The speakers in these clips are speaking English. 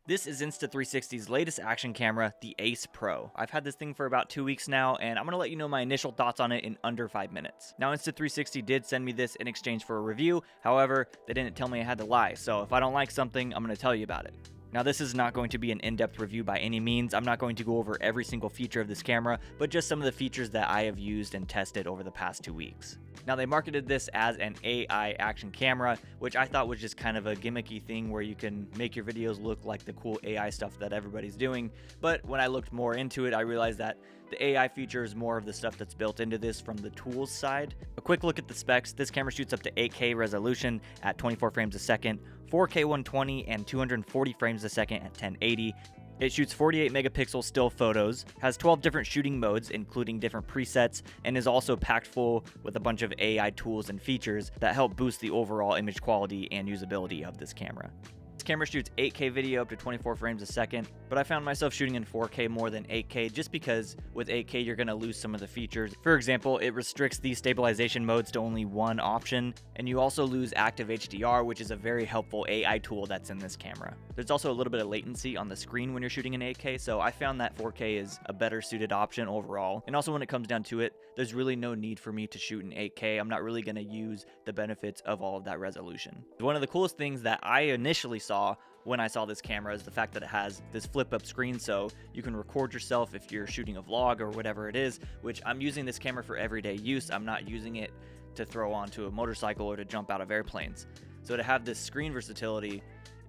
This is Insta360's latest action camera, the Ace Pro. I've had this thing for about 2 weeks now, and I'm going to let you know my initial thoughts on it in under 5 minutes. Now, Insta360 did send me this in exchange for a review, however, they didn't tell me I had to lie, so if I don't like something, I'm going to tell you about it. Now, this is not going to be an in-depth review by any means. I'm not going to go over every single feature of this camera, but just some of the features that I have used and tested over the past 2 weeks. Now, they marketed this as an AI action camera, which I thought was just kind of a gimmicky thing where you can make your videos look like the cool AI stuff that everybody's doing. But when I looked more into it, I realized that the AI feature is more of the stuff that's built into this from the tools side. A quick look at the specs. This camera shoots up to 8K resolution at 24 frames a second, 4K 120, and 240 frames a second at 1080. It shoots 48 megapixel still photos, has 12 different shooting modes including different presets, and is also packed full with a bunch of AI tools and features that help boost the overall image quality and usability of this camera. This camera shoots 8K video up to 24 frames a second, but I found myself shooting in 4K more than 8K just because with 8K you're going to lose some of the features. For example, it restricts the stabilization modes to only one option, and you also lose active HDR, which is a very helpful AI tool that's in this camera. There's also a little bit of latency on the screen when you're shooting in 8K, so I found that 4K is a better suited option overall. And also when it comes down to it, there's really no need for me to shoot in 8K. I'm not really going to use the benefits of all of that resolution. One of the coolest things that I initially saw when I saw this camera is the fact that it has this flip up screen, so you can record yourself if you're shooting a vlog or whatever it is, which I'm using this camera for everyday use. I'm not using it to throw onto a motorcycle or to jump out of airplanes. So to have this screen versatility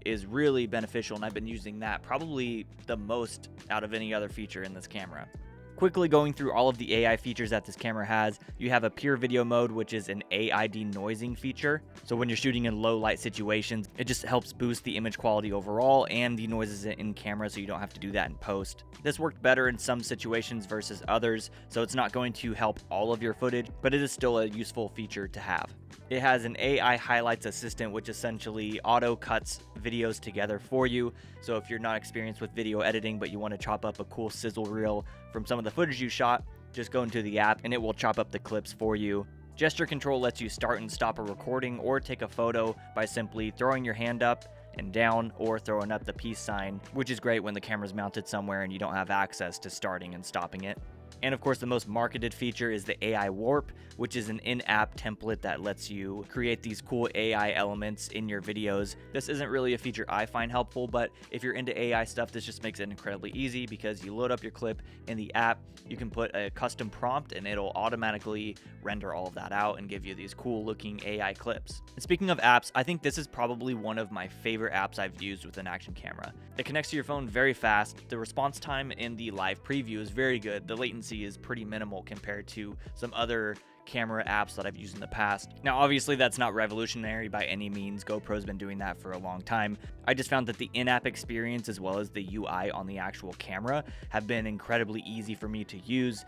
is really beneficial, and I've been using that probably the most out of any other feature in this camera. Quickly going through all of the AI features that this camera has, you have a pure video mode, which is an AI denoising feature. So when you're shooting in low light situations, it just helps boost the image quality overall and denoises it in camera so you don't have to do that in post. This worked better in some situations versus others, so it's not going to help all of your footage, but it is still a useful feature to have. It has an AI highlights assistant, which essentially auto cuts videos together for you. So if you're not experienced with video editing, but you want to chop up a cool sizzle reel from some of the footage you shot, just go into the app and it will chop up the clips for you. Gesture control lets you start and stop a recording or take a photo by simply throwing your hand up and down or throwing up the peace sign, which is great when the camera's mounted somewhere and you don't have access to starting and stopping it. And of course, the most marketed feature is the AI Warp, which is an in-app template that lets you create these cool AI elements in your videos. This isn't really a feature I find helpful, but if you're into AI stuff, this just makes it incredibly easy because you load up your clip in the app, you can put a custom prompt and it'll automatically render all of that out and give you these cool looking AI clips. And speaking of apps, I think this is probably one of my favorite apps I've used with an action camera. It connects to your phone very fast. The response time in the live preview is very good. The latency is pretty minimal compared to some other camera apps that I've used in the past. Now, obviously, that's not revolutionary by any means. GoPro's been doing that for a long time. I just found that the in-app experience as well as the UI on the actual camera have been incredibly easy for me to use.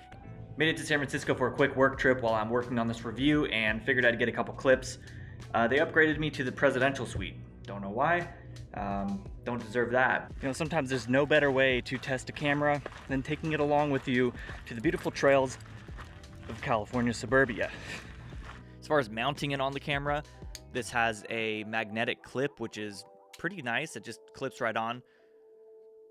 Made it to San Francisco for a quick work trip while I'm working on this review and figured I'd get a couple clips. They upgraded me to the presidential suite. Don't know why. Don't deserve that. You know, sometimes there's no better way to test a camera than taking it along with you to the beautiful trails of California suburbia. As far as mounting it on the camera, this has a magnetic clip, which is pretty nice. It just clips right on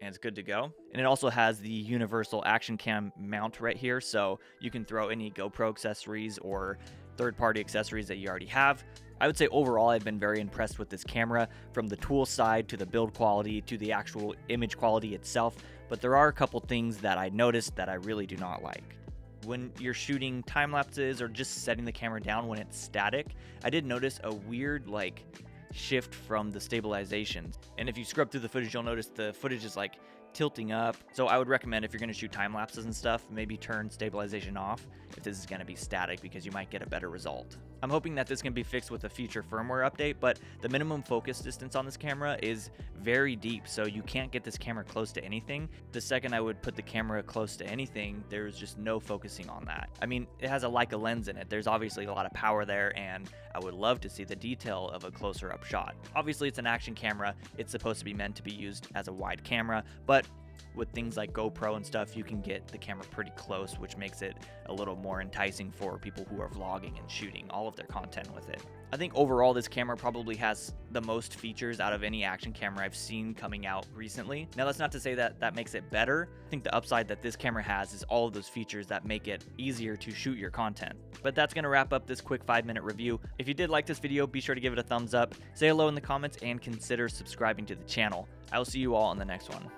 and it's good to go. And it also has the universal action cam mount right here, so you can throw any GoPro accessories or third-party accessories that you already have. I would say overall I've been very impressed with this camera, from the tool side to the build quality to the actual image quality itself, but there are a couple things that I noticed that I really do not like. When you're shooting time lapses or just setting the camera down when it's static, I did notice a weird shift from the stabilization. And if you scrub through the footage, you'll notice the footage is tilting up. So I would recommend, if you're going to shoot time lapses and stuff, maybe turn stabilization off if this is going to be static, because you might get a better result. I'm hoping that this can be fixed with a future firmware update, but the minimum focus distance on this camera is very deep, so you can't get this camera close to anything. The second I would put the camera close to anything, there's just no focusing on that. I mean, it has a Leica lens in it. There's obviously a lot of power there, and I would love to see the detail of a closer up shot. Obviously, it's an action camera. It's supposed to be meant to be used as a wide camera, but with things like GoPro and stuff, you can get the camera pretty close, which makes it a little more enticing for people who are vlogging and shooting all of their content with it. I think overall this camera probably has the most features out of any action camera I've seen coming out recently. Now that's not to say that that makes it better. I think the upside that this camera has is all of those features that make it easier to shoot your content. But that's going to wrap up this quick 5-minute review. If you did like this video, be sure to give it a thumbs up, say hello in the comments, and consider subscribing to the channel. I will see you all in the next one.